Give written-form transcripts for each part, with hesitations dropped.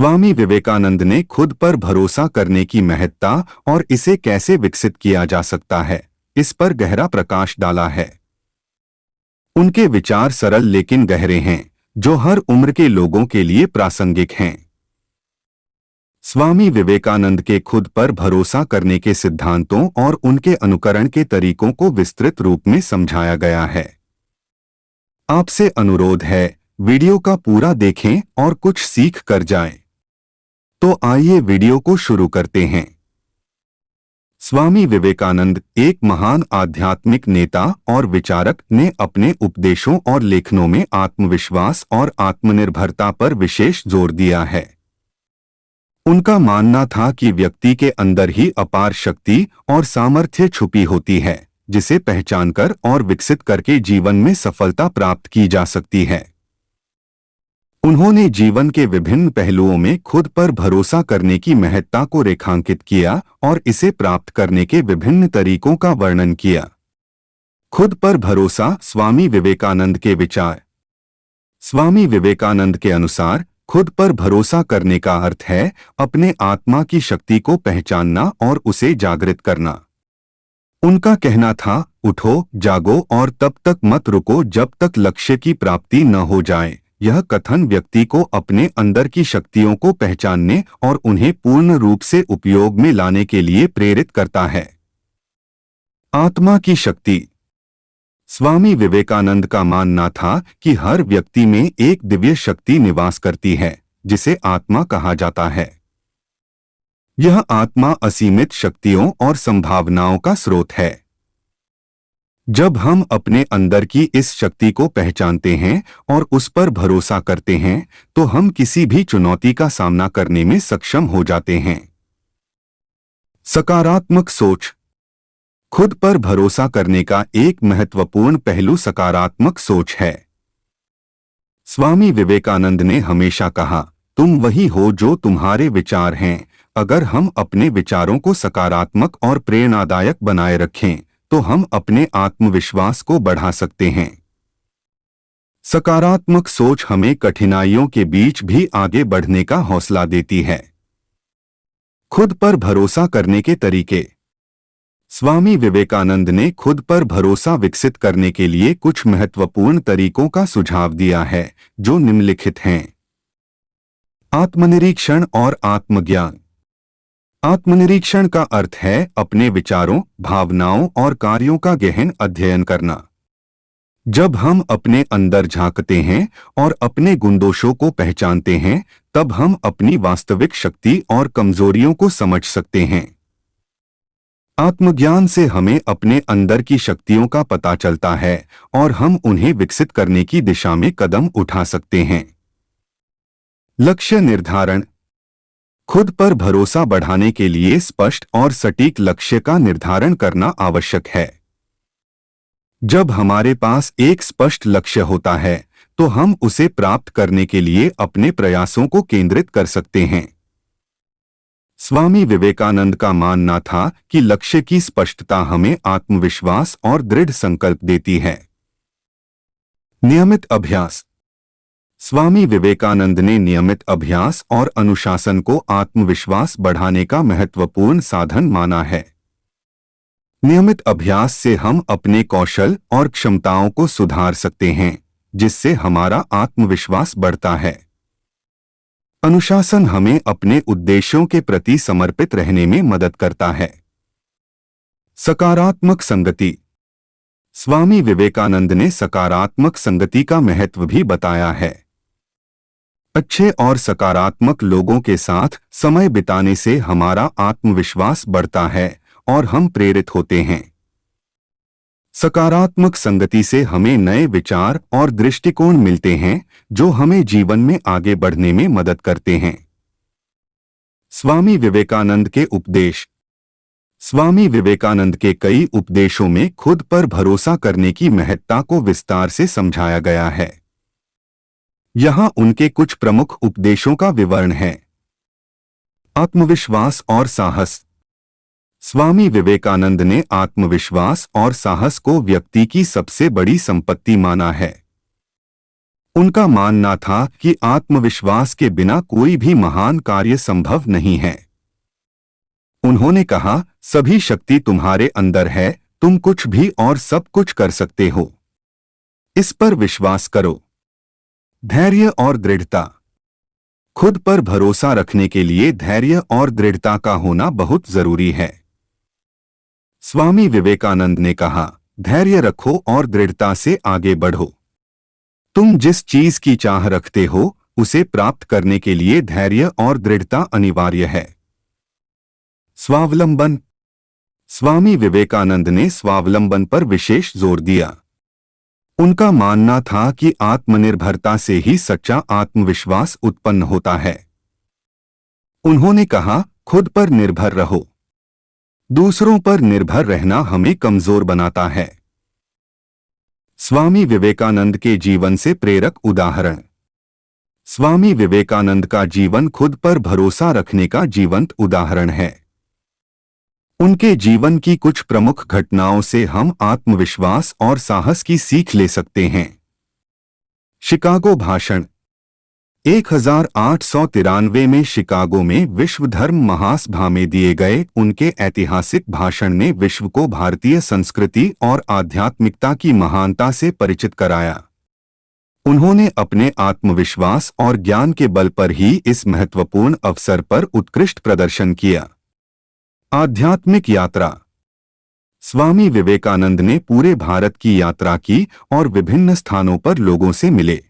स्वामी विवेकानंद ने खुद पर भरोसा करने की महत्ता और इसे कैसे विकसित किया जा सकता है, इस पर गहरा प्रकाश डाला है। उनके विचार सरल लेकिन गहरे हैं, जो हर उम्र के लोगों के लिए प्रासंगिक हैं। स्वामी विवेकानंद के खुद पर भरोसा करने के सिद्धांतों और उनके अनुकरण के तरीकों को विस्तृत रूप में समझाया गया है। आपसे अनुरोध है, वीडियो का पूरा देखें और कुछ सीख कर जाएं। तो आइए वीडियो को शुरू करते हैं। स्वामी विवेकानंद एक महान आध्यात्मिक नेता और विचारक ने अपने उपदेशों और लेखनों में आत्मविश्वास और आत्मनिर्भरता पर विशेष जोर दिया है। उनका मानना था कि व्यक्ति के अंदर ही अपार शक्ति और सामर्थ्य छुपी होती है, जिसे पहचानकर और विकसित करके जीवन में सफलता प्राप्त की जा सकती है। उन्होंने जीवन के विभिन्न पहलुओं में खुद पर भरोसा करने की महत्ता को रेखांकित किया और इसे प्राप्त करने के विभिन्न तरीकों का वर्णन किया। खुद पर भरोसा। स्वामी विवेकानंद के विचार। स्वामी विवेकानंद के अनुसार खुद पर भरोसा करने का अर्थ है अपने आत्मा की शक्ति को पहचानना और उसे जागृत करना। उनका कहना था, उठो, जागो और तब तक मत रुको जब तक लक्ष्य की प्राप्ति न हो जाए। यह कथन व्यक्ति को अपने अंदर की शक्तियों को पहचानने और उन्हें पूर्ण रूप से उपयोग में लाने के लिए प्रेरित करता है। आत्मा की शक्ति। स्वामी विवेकानंद का मानना था कि हर व्यक्ति में एक दिव्य शक्ति निवास करती है, जिसे आत्मा कहा जाता है। यह आत्मा असीमित शक्तियों और संभावनाओं का स्रोत है। जब हम अपने अंदर की इस शक्ति को पहचानते हैं और उस पर भरोसा करते हैं, तो हम किसी भी चुनौती का सामना करने में सक्षम हो जाते हैं। सकारात्मक सोच। खुद पर भरोसा करने का एक महत्वपूर्ण पहलू सकारात्मक सोच है। स्वामी विवेकानंद ने हमेशा कहा, तुम वही हो जो तुम्हारे विचार हैं। अगर हम अपने विचारों को सकारात्मक और प्रेरणादायक बनाए रखें, तो हम अपने आत्मविश्वास को बढ़ा सकते हैं। सकारात्मक सोच हमें कठिनाइयों के बीच भी आगे बढ़ने का हौसला देती है। खुद पर भरोसा करने के तरीके। स्वामी विवेकानंद ने खुद पर भरोसा विकसित करने के लिए कुछ महत्वपूर्ण तरीकों का सुझाव दिया है, जो निम्नलिखित हैं। आत्मनिरीक्षण और आत्मज्ञान। आत्मनिरीक्षण का अर्थ है अपने विचारों, भावनाओं और कार्यों का गहन अध्ययन करना। जब हम अपने अंदर झांकते हैं और अपने गुणदोषों को पहचानते हैं, तब हम अपनी वास्तविक शक्ति और कमजोरियों को समझ सकते हैं। आत्मज्ञान से हमें अपने अंदर की शक्तियों का पता चलता है और हम उन्हें विकसित करने की दिशा में कदम उठा सकते हैं। लक्ष्य निर्धारण। खुद पर भरोसा बढ़ाने के लिए स्पष्ट और सटीक लक्ष्य का निर्धारण करना आवश्यक है। जब हमारे पास एक स्पष्ट लक्ष्य होता है, तो हम उसे प्राप्त करने के लिए अपने प्रयासों को केंद्रित कर सकते हैं। स्वामी विवेकानंद का मानना था कि लक्ष्य की स्पष्टता हमें आत्मविश्वास और दृढ़ संकल्प देती है। नियमित अभ्यास। स्वामी विवेकानंद ने नियमित अभ्यास और अनुशासन को आत्मविश्वास बढ़ाने का महत्वपूर्ण साधन माना है। नियमित अभ्यास से हम अपने कौशल और क्षमताओं को सुधार सकते हैं, जिससे हमारा आत्मविश्वास बढ़ता है। अनुशासन हमें अपने उद्देश्यों के प्रति समर्पित रहने में मदद करता है। सकारात्मक संगति। स्वामी विवेकानंद ने सकारात्मक संगति का महत्व भी बताया है। अच्छे और सकारात्मक लोगों के साथ समय बिताने से हमारा आत्मविश्वास बढ़ता है और हम प्रेरित होते हैं। सकारात्मक संगति से हमें नए विचार और दृष्टिकोण मिलते हैं, जो हमें जीवन में आगे बढ़ने में मदद करते हैं। स्वामी विवेकानंद के उपदेश। स्वामी विवेकानंद के कई उपदेशों में खुद पर भरोसा करने की महत्ता को विस्तार से समझाया गया है। यहाँ उनके कुछ प्रमुख उपदेशों का विवरण है। आत्मविश्वास और साहस। स्वामी विवेकानंद ने आत्मविश्वास और साहस को व्यक्ति की सबसे बड़ी संपत्ति माना है। उनका मानना था कि आत्मविश्वास के बिना कोई भी महान कार्य संभव नहीं है। उन्होंने कहा, सभी शक्ति तुम्हारे अंदर है, तुम कुछ भी और सब कुछ कर सकते हो। इस पर विश्वास करो। धैर्य और दृढ़ता। खुद पर भरोसा रखने के लिए धैर्य और दृढ़ता का होना बहुत जरूरी है। स्वामी विवेकानंद ने कहा, धैर्य रखो और दृढ़ता से आगे बढ़ो। तुम जिस चीज की चाह रखते हो उसे प्राप्त करने के लिए धैर्य और दृढ़ता अनिवार्य है। स्वावलंबन। स्वामी विवेकानंद ने स्वावलंबन पर विशेष जोर दिया। उनका मानना था कि आत्मनिर्भरता से ही सच्चा आत्मविश्वास उत्पन्न होता है। उन्होंने कहा, खुद पर निर्भर रहो। दूसरों पर निर्भर रहना हमें कमजोर बनाता है। स्वामी विवेकानंद के जीवन से प्रेरक उदाहरण। स्वामी विवेकानंद का जीवन खुद पर भरोसा रखने का जीवंत उदाहरण है। उनके जीवन की कुछ प्रमुख घटनाओं से हम आत्मविश्वास और साहस की सीख ले सकते हैं। शिकागो भाषण। 1893 में शिकागो में विश्व धर्म महासभा में दिए गए उनके ऐतिहासिक भाषण ने विश्व को भारतीय संस्कृति और आध्यात्मिकता की महानता से परिचित कराया। उन्होंने अपने आत्मविश्वास और ज्ञान के बल पर ही इस महत्वपूर्ण अवसर पर उत्कृष्ट प्रदर्शन किया। आध्यात्मिक यात्रा। स्वामी विवेकानंद ने पूरे भारत की यात्रा की और विभिन्न स्थानों पर लोगों से मिले।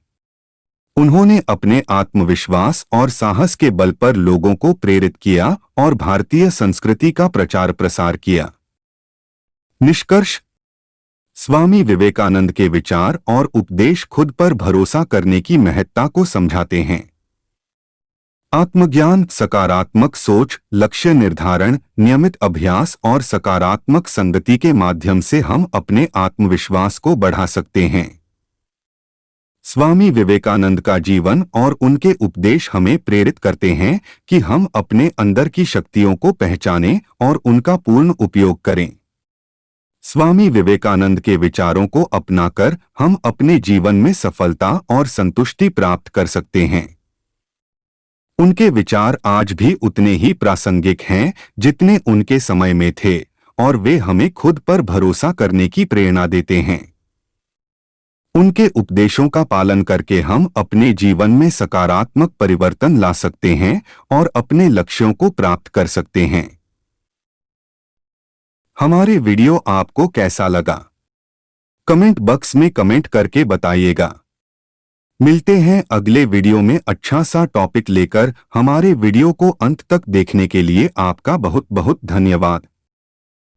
उन्होंने अपने आत्मविश्वास और साहस के बल पर लोगों को प्रेरित किया और भारतीय संस्कृति का प्रचार प्रसार किया। निष्कर्ष। स्वामी विवेकानंद के विचार और उपदेश खुद पर भरोसा करने की महत्ता को समझाते हैं। आत्मज्ञान, सकारात्मक सोच, लक्ष्य निर्धारण, नियमित अभ्यास और सकारात्मक संगति के माध्यम से हम अपने आत्मविश्वास को बढ़ा सकते हैं। स्वामी विवेकानंद का जीवन और उनके उपदेश हमें प्रेरित करते हैं कि हम अपने अंदर की शक्तियों को पहचानें और उनका पूर्ण उपयोग करें। स्वामी विवेकानंद के विचारों को अपनाकर हम अपने जीवन में सफलता और संतुष्टि प्राप्त कर सकते हैं। उनके विचार आज भी उतने ही प्रासंगिक हैं जितने उनके समय में थे और वे हमें खुद पर भरोसा करने की प्रेरणा देते हैं। उनके उपदेशों का पालन करके हम अपने जीवन में सकारात्मक परिवर्तन ला सकते हैं और अपने लक्ष्यों को प्राप्त कर सकते हैं। हमारे वीडियो आपको कैसा लगा? कमेंट बॉक्स में कमेंट करके बताइएगा। मिलते हैं अगले वीडियो में अच्छा सा टॉपिक लेकर। हमारे वीडियो को अंत तक देखने के लिए आपका बहुत बहुत धन्यवाद।